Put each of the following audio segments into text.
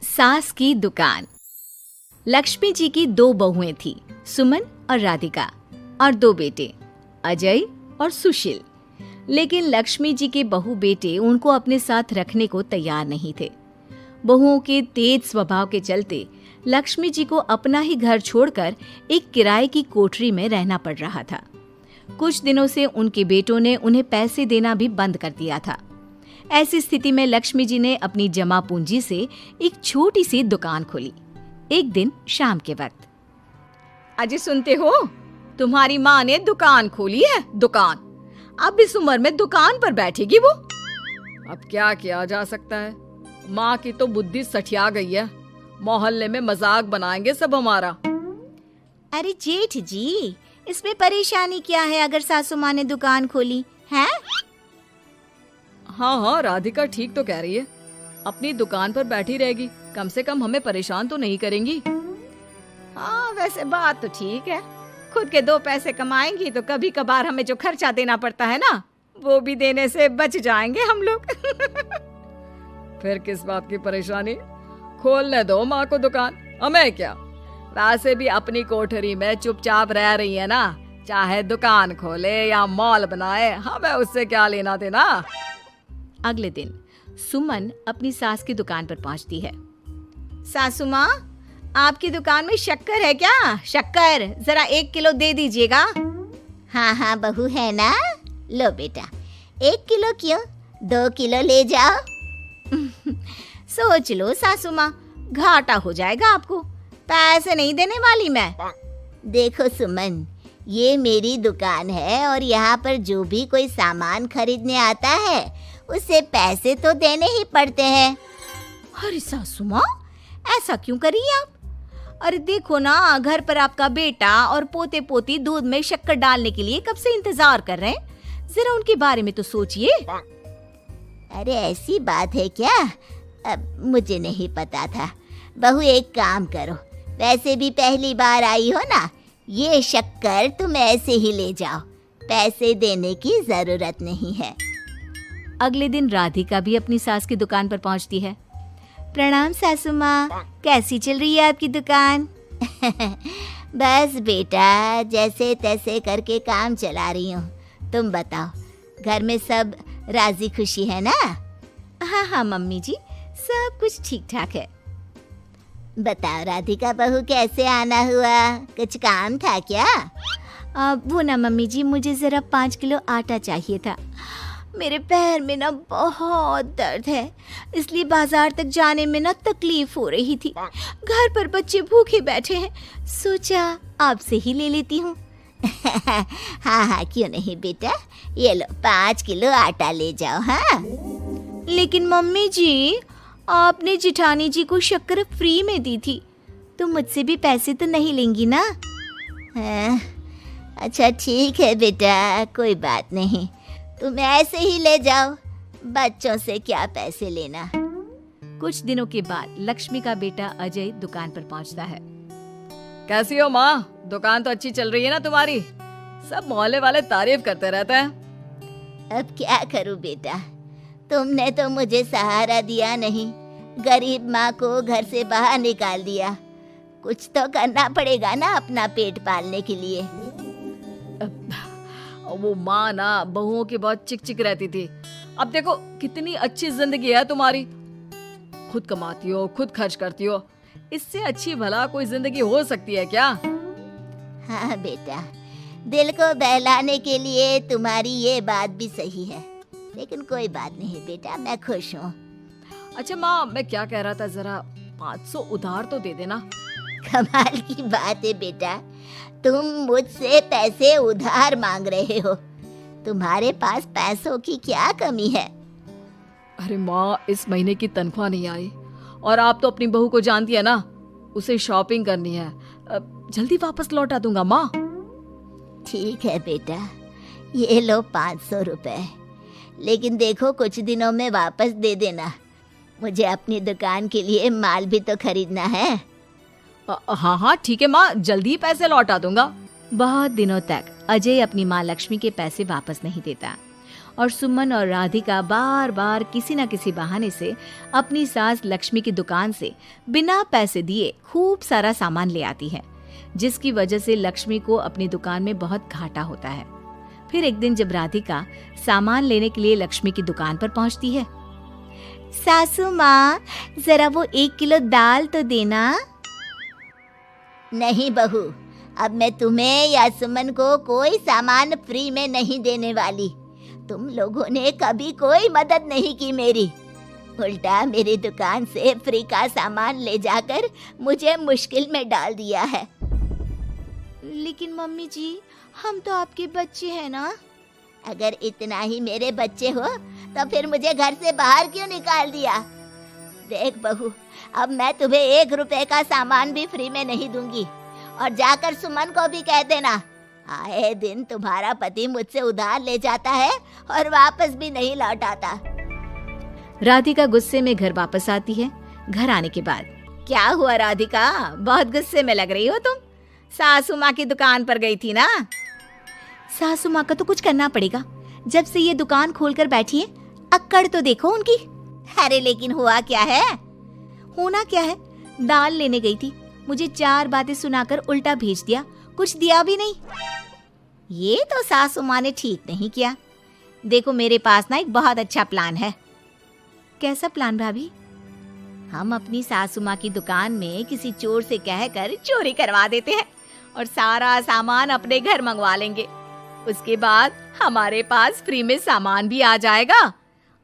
सास की दुकान। लक्ष्मी जी की दो बहुएं थी, सुमन और राधिका, और दो बेटे, अजय और सुशील। लेकिन लक्ष्मी जी के बहू बेटे उनको अपने साथ रखने को तैयार नहीं थे। बहुओं के तेज स्वभाव के चलते लक्ष्मी जी को अपना ही घर छोड़कर एक किराए की कोठरी में रहना पड़ रहा था। कुछ दिनों से उनके बेटों ने उन्हें पैसे देना भी बंद कर दिया था। ऐसी स्थिति में लक्ष्मी जी ने अपनी जमा पूंजी से एक छोटी सी दुकान खोली। एक दिन शाम के वक्त, अजय सुनते हो, तुम्हारी माँ ने दुकान खोली है। दुकान अब इस उम्र में दुकान पर बैठेगी वो। अब क्या किया जा सकता है, माँ की तो बुद्धि सठिया गई है। मोहल्ले में मजाक बनाएंगे सब हमारा। अरे जेठ जी, इसमें परेशानी क्या है अगर सासू माँ ने दुकान खोली है? हाँ, राधिका ठीक तो कह रही है। अपनी दुकान पर बैठी रहेगी, कम से कम हमें परेशान तो नहीं करेंगी। हाँ, वैसे बात तो ठीक है। खुद के दो पैसे कमाएंगी तो कभी कभार हमें जो खर्चा देना पड़ता है ना, वो भी देने से बच जाएंगे हम लोग। फिर किस बात की परेशानी, खोलने दो माँ को दुकान, हमें क्या। वैसे भी अपनी कोठरी में चुपचाप रह रही है ना, चाहे दुकान खोले या मॉल बनाए, हमें उससे क्या लेना देना। अगले दिन सुमन अपनी सास की दुकान पर पहुंचती है। सासू माँ, आपकी दुकान में शक्कर है क्या? शक्कर जरा 1 किलो दे दीजिएगा। हाँ हाँ बहू, है ना, लो बेटा, 1 किलो क्यों, 2 किलो ले जाओ। सोच लो सासू माँ, घाटा हो जाएगा आपको, पैसे नहीं देने वाली मैं। देखो सुमन, ये मेरी दुकान है और यहाँ पर जो भी कोई सामान खरीदने आता है उसे पैसे तो देने ही पड़ते हैं। अरे सासू माँ, ऐसा क्यों कर रही आप? अरे देखो ना, घर पर आपका बेटा और पोते पोती दूध में शक्कर डालने के लिए कब से इंतजार कर रहे हैं। जरा उनके बारे में तो सोचिए। अरे ऐसी बात है क्या? अब मुझे नहीं पता था। बहू एक काम करो, वैसे भी पहली बार आई हो ना, ये शक्कर तुम ऐसे ही ले जाओ, पैसे देने की जरूरत नहीं है। अगले दिन राधिका भी अपनी सास की दुकान पर पहुंचती है। प्रणाम सासू माँ, कैसी चल रही है आपकी दुकान? बस बेटा, जैसे तैसे करके काम चला रही हूँ। तुम बताओ, घर में सब राजी खुशी है ना? हाँ हाँ मम्मी जी, सब कुछ ठीक ठाक है। बताओ राधिका बहू, कैसे आना हुआ? कुछ काम था क्या? वो ना मम्मी जी, मुझे जरा 5 किलो आटा चाहिए था। मेरे पैर में ना बहुत दर्द है, इसलिए बाजार तक जाने में ना तकलीफ हो रही थी। घर पर बच्चे भूखे बैठे हैं, सोचा आपसे ही ले लेती हूँ। हाँ हाँ, क्यों नहीं बेटा, ये लो 5 किलो आटा ले जाओ। हाँ, लेकिन मम्मी जी, आपने जिठानी जी को शक्कर फ्री में दी थी, तो मुझसे भी पैसे तो नहीं लेंगी ना? हाँ, अच्छा ठीक है बेटा, कोई बात नहीं, तुम ऐसे ही ले जाओ, बच्चों से क्या पैसे लेना। कुछ दिनों के बाद लक्ष्मी का बेटा अजय दुकान पर पहुंचता है। कैसी हो माँ, दुकान तो अच्छी चल रही है ना तुम्हारी? सब मोहल्ले वाले तारीफ करते रहते हैं। अब क्या करूं बेटा, तुमने तो मुझे सहारा दिया नहीं, गरीब माँ को घर से बाहर निकाल दिया। कुछ तो करना पड़ेगा ना अपना पेट पालने के लिए। वो माँ ना बहुओं की बहुत चिक चिक रहती थी। अब देखो कितनी अच्छी जिंदगी है तुम्हारी, खुद कमाती हो, खुद खर्च करती हो। इससे अच्छी भला कोई जिंदगी हो सकती है क्या? हाँ बेटा, दिल को बहलाने के लिए तुम्हारी ये बात भी सही है, लेकिन कोई बात नहीं बेटा, मैं खुश हूँ। अच्छा माँ, मैं क्या कह रहा था, जरा 500 उधार तो दे देना। कमाल की बात है बेटा, तुम मुझसे पैसे उधार मांग रहे हो? तुम्हारे पास पैसों की क्या कमी है? अरे माँ, इस महीने की तनख्वाह नहीं आई और आप तो अपनी बहू को जानती है ना, उसे शॉपिंग करनी है। जल्दी वापस लौटा दूंगा माँ। ठीक है बेटा, ये लो 500 रुपए, लेकिन देखो कुछ दिनों में वापस दे देना, मुझे अपनी दुकान के लिए माल भी तो खरीदना है। हाँ हाँ ठीक है माँ, जल्दी पैसे लौटा दूंगा। बहुत दिनों तक अजय अपनी माँ लक्ष्मी के पैसे वापस नहीं देता और सुमन और राधिका बार बार किसी न किसी बहाने से अपनी सास लक्ष्मी की दुकान से बिना पैसे दिए खूब सारा सामान ले आती है, जिसकी वजह से लक्ष्मी को अपनी दुकान में बहुत घाटा होता है। फिर एक दिन जब राधिका सामान लेने के लिए लक्ष्मी की दुकान पर पहुंचती है, सासू माँ, जरा वो 1 किलो दाल तो देना। नहीं बहू, अब मैं तुम्हें या सुमन को कोई सामान फ्री में नहीं देने वाली। तुम लोगों ने कभी कोई मदद नहीं की मेरी, उल्टा मेरी दुकान से फ्री का सामान ले जाकर मुझे मुश्किल में डाल दिया है। लेकिन मम्मी जी, हम तो आपके बच्चे हैं ना। अगर इतना ही मेरे बच्चे हो तो फिर मुझे घर से बाहर क्यों निकाल दिया? देख बहू, अब मैं तुम्हें 1 रुपए का सामान भी फ्री में नहीं दूंगी। और जाकर सुमन को भी कह देना, आए दिन तुम्हारा पति मुझसे उधार ले जाता है और वापस भी नहीं लौट आता। राधिका गुस्से में घर वापस आती है। घर आने के बाद, क्या हुआ राधिका, बहुत गुस्से में लग रही हो तुम? सासू माँ की दुकान पर गई थी ना? सासू माँ का तो कुछ करना पड़ेगा, जब से ये दुकान खोलकर बैठी है। अक्कड़ तो देखो उनकी। अरे लेकिन हुआ क्या है? होना क्या है, दाल लेने गई थी, मुझे 4 बातें सुनाकर उल्टा भेज दिया, कुछ दिया भी नहीं। ये तो सासू माँ ने ठीक नहीं किया। देखो मेरे पास ना एक बहुत अच्छा प्लान है। कैसा प्लान भाभी? हम अपनी सासू माँ की दुकान में किसी चोर से कहकर चोरी करवा देते हैं और सारा सामान अपने घर मंगवा लेंगे। उसके बाद हमारे पास फ्री में सामान भी आ जाएगा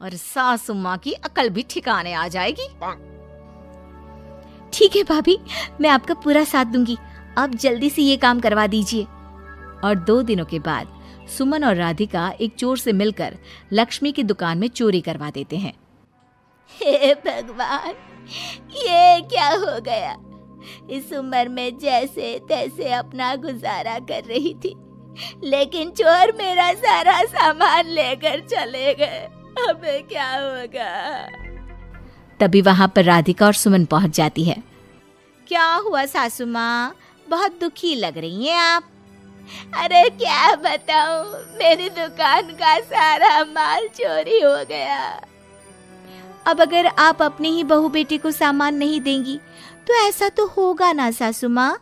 और सासू माँ की अकल भी ठिकाने आ जाएगी। ठीक है भाभी, मैं आपका पूरा साथ दूंगी। आप जल्दी से ये काम करवा दीजिए। और 2 दिनों के बाद सुमन और राधिका एक चोर से मिलकर लक्ष्मी की दुकान में चोरी करवा देते हैं। हे भगवान, ये क्या हो गया? इस उम्र में जैसे तैसे अपना गुजारा कर रही थी, लेकिन चोर मेरा सारा सामान लेकर चले गए। अब क्या होगा? तभी वहां पर राधिका और सुमन पहुंच जाती है। क्या हुआ सासू माँ, बहुत दुखी लग रही हैं आप। अरे क्या बताऊं, मेरी दुकान का सारा माल चोरी हो गया। अब अगर आप अपने ही बहू बेटे को सामान नहीं देंगी तो ऐसा तो होगा ना सासू माँ।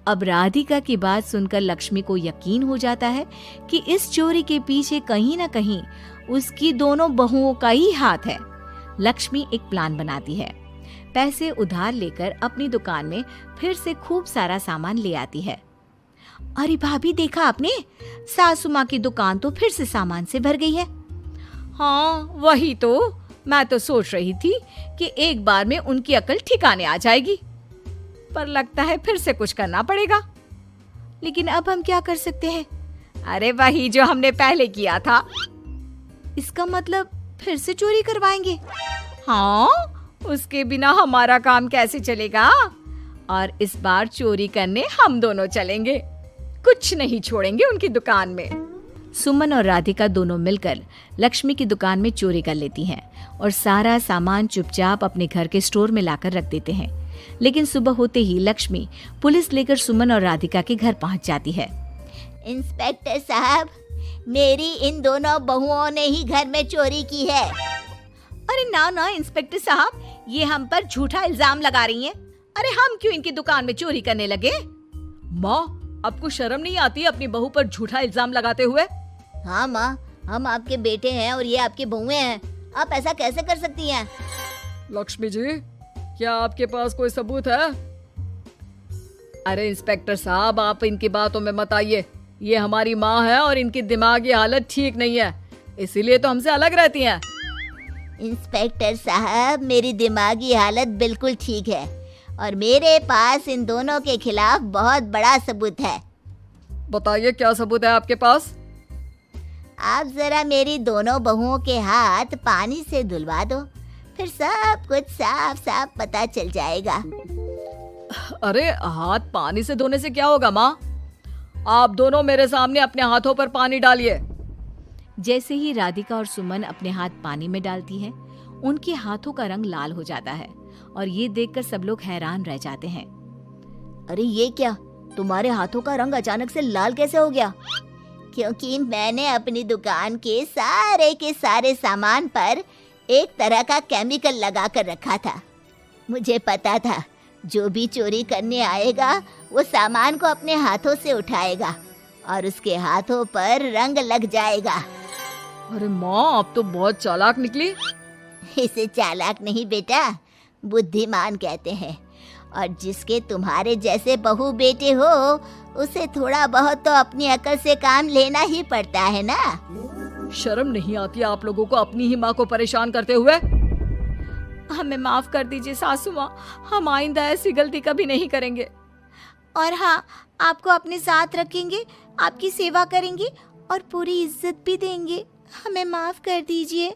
अब राधिका की बात सुनकर लक्ष्मी को यकीन हो जाता है कि इस चोरी के पीछे कहीं ना कहीं उसकी दोनों बहुओं का ही हाथ है। लक्ष्मी एक प्लान बनाती है। पैसे उधार लेकर अपनी दुकान में फिर से खूब सारा सामान ले आती है। अरे भाभी, देखा आपने, सासू माँ की दुकान तो फिर से सामान से भर गई है। हाँ वही तो, मैं तो सोच रही थी कि एक बार में उनकी अकल ठिकाने आ जाएगी, पर लगता है फिर से कुछ करना पड़ेगा। लेकिन अब हम क्या कर सकते हैं? अरे वही जो हमने पहले किया था। इसका मतलब फिर से चोरी करवाएंगे? हाँ, उसके बिना हमारा काम कैसे चलेगा? और इस बार चोरी करने हम दोनों चलेंगे, कुछ नहीं छोड़ेंगे उनकी दुकान में। सुमन और राधिका दोनों मिलकर लक्ष्मी की दुकान में चोरी कर लेती हैं और सारा सामान चुपचाप अपने घर के स्टोर में लाकर रख देते हैं। लेकिन सुबह होते ही लक्ष्मी पुलिस लेकर सुमन और राधिका के घर पहुंच जाती है। इंस्पेक्टर साहब, मेरी इन दोनों बहुओं ने ही घर में चोरी की है। अरे ना ना इंस्पेक्टर साहब, ये हम पर झूठा इल्जाम लगा रही हैं। अरे हम क्यों इनकी दुकान में चोरी करने लगे? माँ, आपको शर्म नहीं आती अपनी बहू पर झूठा इल्जाम लगाते हुए? हाँ माँ, हम आपके बेटे हैं और ये आपकी बहुएं हैं, आप ऐसा कैसे कर सकती हैं? लक्ष्मी जी, क्या आपके पास कोई सबूत है? अरे इंस्पेक्टर साहब, आप इनकी बातों में मत आइए। ये हमारी माँ है और इनकी दिमागी हालत ठीक नहीं है, इसीलिए तो हमसे अलग रहती हैं। इंस्पेक्टर साहब, मेरी दिमागी हालत बिल्कुल ठीक है और मेरे पास इन दोनों के खिलाफ बहुत बड़ा सबूत है। बताइए, क्या सबूत है आपके पास? आप जरा मेरी दोनों बहुओं के हाथ पानी से धुलवा दो, फिर सब कुछ साफ साफ पता चल जाएगा। अरे हाथ पानी से धोने से क्या होगा माँ? आप दोनों मेरे सामने अपने हाथों पर पानी डालिए। जैसे ही राधिका और सुमन अपने हाथ पानी में डालती हैं, उनके हाथों का रंग लाल हो जाता है और ये देखकर सब लोग हैरान रह जाते हैं। अरे ये क्या, तुम्हारे हाथों का रंग अचानक से लाल कैसे हो गया? क्योंकि मैंने अपनी दुकान के सारे सामान पर एक तरह का केमिकल लगा कर रखा था। मुझे पता था जो भी चोरी करने आएगा वो सामान को अपने हाथों से उठाएगा और उसके हाथों पर रंग लग जाएगा। अरे माँ, आप तो बहुत चालाक निकली। इसे चालाक नहीं बेटा, बुद्धिमान कहते हैं। और जिसके तुम्हारे जैसे बहू बेटे हो उसे थोड़ा बहुत तो अपनी अकल से काम लेना ही पड़ता है ना। शर्म नहीं आती आप लोगों को अपनी ही माँ को परेशान करते हुए? हमें माफ कर दीजिए सासू माँ, हम आइंदा ऐसी गलती कभी नहीं करेंगे। और हाँ, आपको अपने साथ रखेंगे, आपकी सेवा करेंगे और पूरी इज्जत भी देंगे। हमें माफ कर दीजिए।